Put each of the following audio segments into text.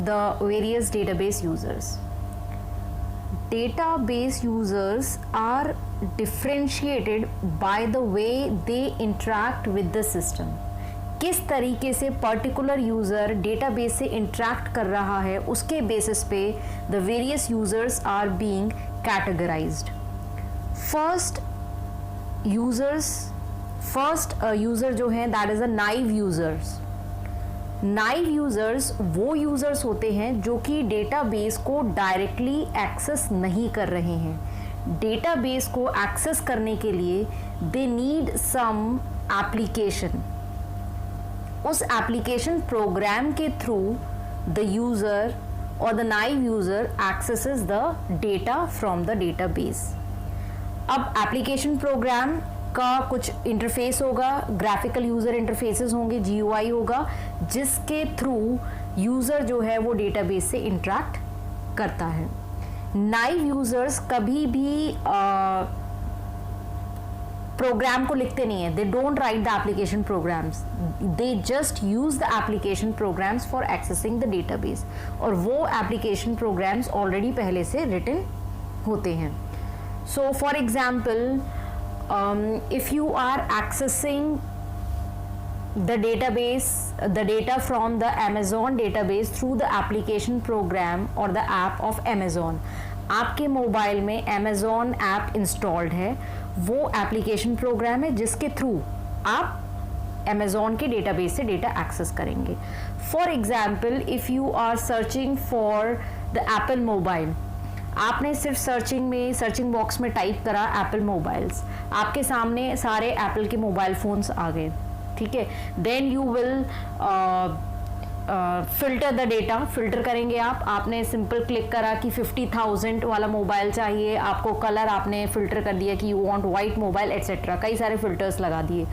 the various database users. Database users are differentiated by the way they interact with the system. किस तरीके से particular user database से interact कर रहा है उसके बेसिस पे the various users are being categorised. First user जो हैं that is a naive users. Naive users वो यूज़र्स होते हैं जो कि डेटाबेस को डायरेक्टली एक्सेस नहीं कर रहे हैं. डेटाबेस को एक्सेस करने के लिए दे नीड सम एप्लीकेशन. उस एप्लीकेशन प्रोग्राम के थ्रू द यूज़र और the naive user axes the data from the database. अब एप्लीकेशन प्रोग्राम का कुछ इंटरफेस होगा, ग्राफिकल यूज़र इंटरफेसेस होंगे, GUI होगा, जिसके थ्रू यूज़र जो है वो डेटाबेस से इंटरैक्ट करता है. नाइव यूज़र्स कभी भी प्रोग्राम को लिखते नहीं है. They don't write the application programs, they just use the application programs for accessing the database. और वो एप्लीकेशन प्रोग्राम्स ऑलरेडी पहले से रिटन होते हैं. So for example, if you are accessing the database, the data from the Amazon database through the application program or the app of Amazon, आपके mobile में Amazon app installed है, वो application programme है जिसके through आप Amazon के database से data access करेंगे. For example, if you are searching for the Apple mobile, आपने सिर्फ सर्चिंग बॉक्स में टाइप करा एप्पल मोबाइल्स, आपके सामने सारे एप्पल के मोबाइल फ़ोन्स आ गए. ठीक है, then you will filter the data. Filter करेंगे आपने सिंपल क्लिक करा कि 50,000 वाला मोबाइल चाहिए आपको, कलर आपने फिल्टर कर दिया कि you want white mobile etcetera, कई सारे फिल्टर्स लगा दिए.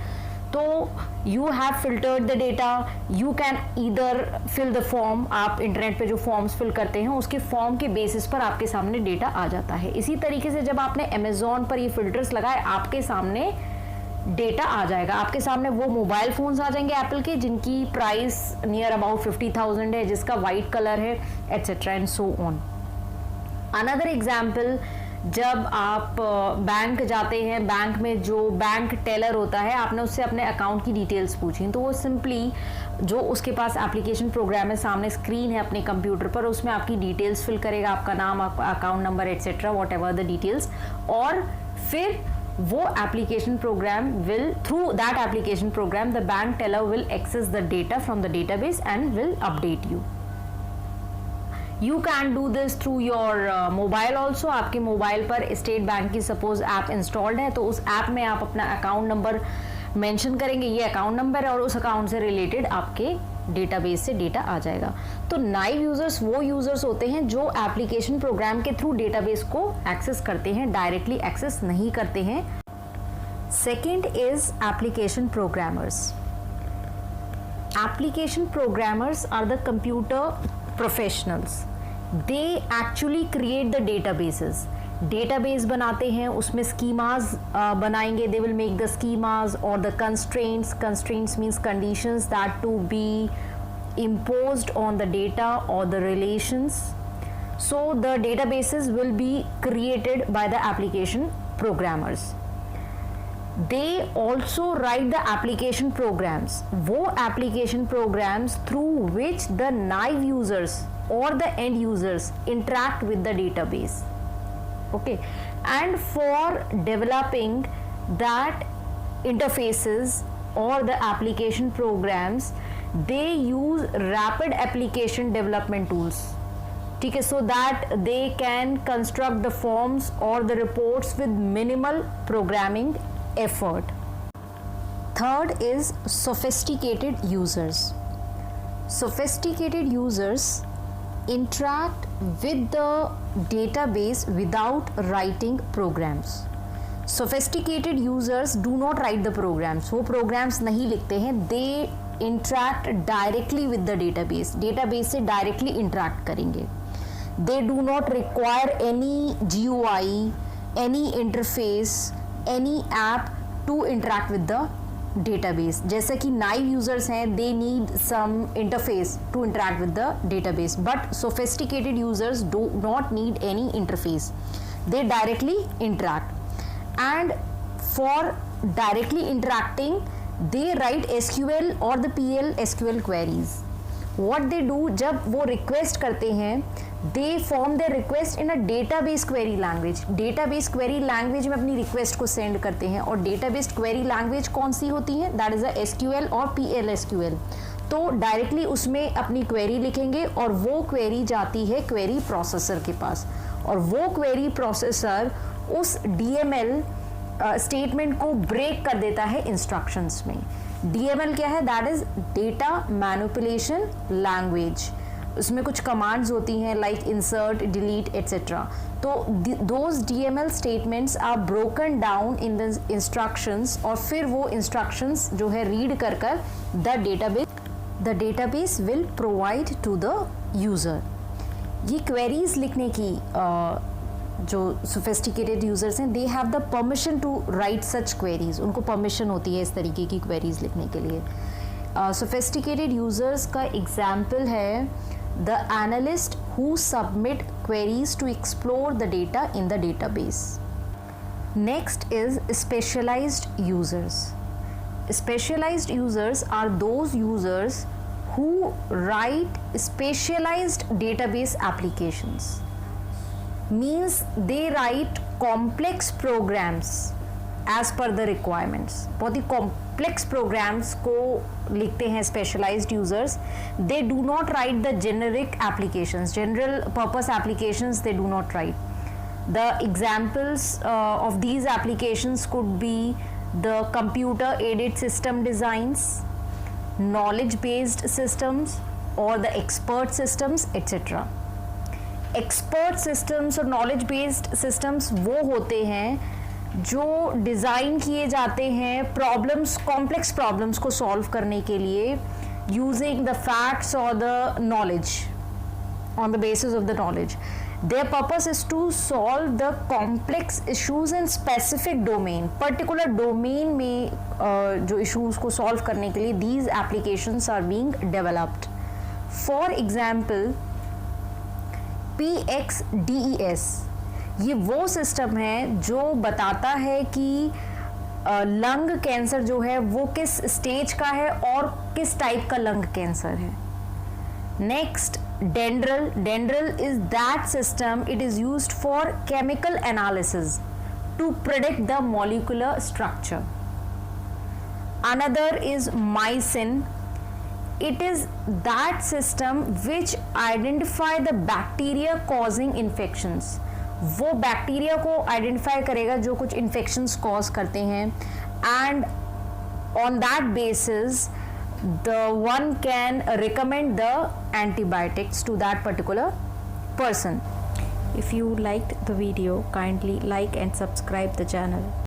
तो you have filtered the data. You can either fill the form. आप इंटरनेट पे जो फॉर्म्स फिल करते हैं उसके फॉर्म के बेसिस पर आपके सामने डेटा आ जाता है. इसी तरीके से जब आपने अमेजोन पर ये फिल्टर्स लगाए, आपके सामने डेटा आ जाएगा. आपके सामने वो मोबाइल फोन्स आ जाएंगे एप्पल के जिनकी प्राइस नियर अबाउट 50,000 है, जिसका वाइट कलर है, etcetera and so on. Another example, जब आप बैंक जाते हैं, बैंक में जो बैंक टेलर होता है, आपने उससे अपने अकाउंट की डिटेल्स पूछी, तो वो सिंपली जो उसके पास एप्लीकेशन प्रोग्राम है, सामने स्क्रीन है अपने कंप्यूटर पर, उसमें आपकी डिटेल्स फिल करेगा, आपका नाम, आपका account number etcetera whatever the details. और फिर वो application program will, through that application program the bank teller will access the data from the database and will update you. You can do this through your mobile also. आपके mobile पर स्टेट बैंक की suppose app installed है, तो उस app में आप अपना account number mention करेंगे, ये अकाउंट नंबर है, और उस अकाउंट से रिलेटेड आपके डेटाबेस से डेटा आ जाएगा. तो नाइव यूजर्स वो यूजर्स होते हैं जो एप्लीकेशन प्रोग्राम के थ्रू डेटाबेस को एक्सेस करते हैं, डायरेक्टली एक्सेस नहीं करते हैं. Second is application programmers. Application programmers are the computer professionals. They actually create the databases. Database बनाते हैं, उसमें स्कीमाज बनाएंगे. They will make the schemas और the constraints. Constraints means conditions that to be imposed on the data or the relations. So the databases will be created by the application programmers. They also write the application programs. वो application programs through which the naive users or the end users interact with the database. Okay, and for developing that interfaces or the application programs, they use rapid application development tools. ठीक है, so that they can construct the forms or the reports with minimal programming effort. Third is sophisticated users. Sophisticated users interact with the database without writing programs. Sophisticated users do not write the programs. वो programs नहीं लिखते हैं. They interact directly with the database. Database से directly interact करेंगे. They do not require any GUI, any interface, any app to interact with the database. जैसे कि naive users हैं, they need some interface to interact with the database, but sophisticated users do not need any interface, they directly interact. And for directly interacting, they write SQL or the PL SQL queries. What they do, जब वो request करते हैं, they form their request in a database query language. Database query language में अपनी request को send करते हैं. और database query language कौन सी होती है? That is a SQL और PL SQL. तो डायरेक्टली उसमें अपनी क्वेरी लिखेंगे और वो क्वेरी जाती है क्वेरी प्रोसेसर के पास, और वो क्वेरी प्रोसेसर उस DML स्टेटमेंट को ब्रेक कर देता है इंस्ट्रक्शंस में. DML क्या है? That is data manipulation language. उसमें कुछ कमांड्स होती हैं लाइक इंसर्ट, डिलीट एट्सेट्रा. तो those DML statements are broken down in the instructions, और फिर वो इंस्ट्रक्शंस जो है रीड कर कर the database will provide to the user. ये क्वेरीज लिखने की जो सोफिस्टिकेटेड यूजर्स हैं, they have the permission to write such queries. उनको परमिशन होती है इस तरीके की क्वेरीज लिखने के लिए. सोफिस्टिकेटेड यूजर्स का एग्जाम्पल है the analyst who submit queries to explore the data in the database. Next is specialised users. Specialised users are those users who write specialized database applications. Means they write complex programs as per the requirements. बहुत ही complex programs को लिखते हैं specialized users. They do not write the generic applications, general purpose applications they do not write. The examples of these applications could be the computer aided system designs, knowledge based systems or the expert systems etc. Expert systems और knowledge based systems वो होते हैं जो design किए जाते हैं problems, complex problems को solve करने के लिए यूजिंग द फैक्ट्स और the knowledge, on the basis of the knowledge. Their purpose is to solve the complex issues in specific domain. Particular domain में जो issues को solve करने के लिए these applications are being developed. For example, PXDES ये वो system है जो बताता है कि लंग कैंसर जो है वो किस स्टेज का है और किस टाइप का लंग कैंसर है. Next, Dendral is that system. It is used for chemical analysis to predict the molecular structure. Another is Mycin. It is that system which identify the bacteria causing infections. वो bacteria को identify करेगा जो कुछ infections cause करते हैं, and on that basis the one can recommend the antibiotics to that particular person. If you liked the video, kindly like and subscribe the channel.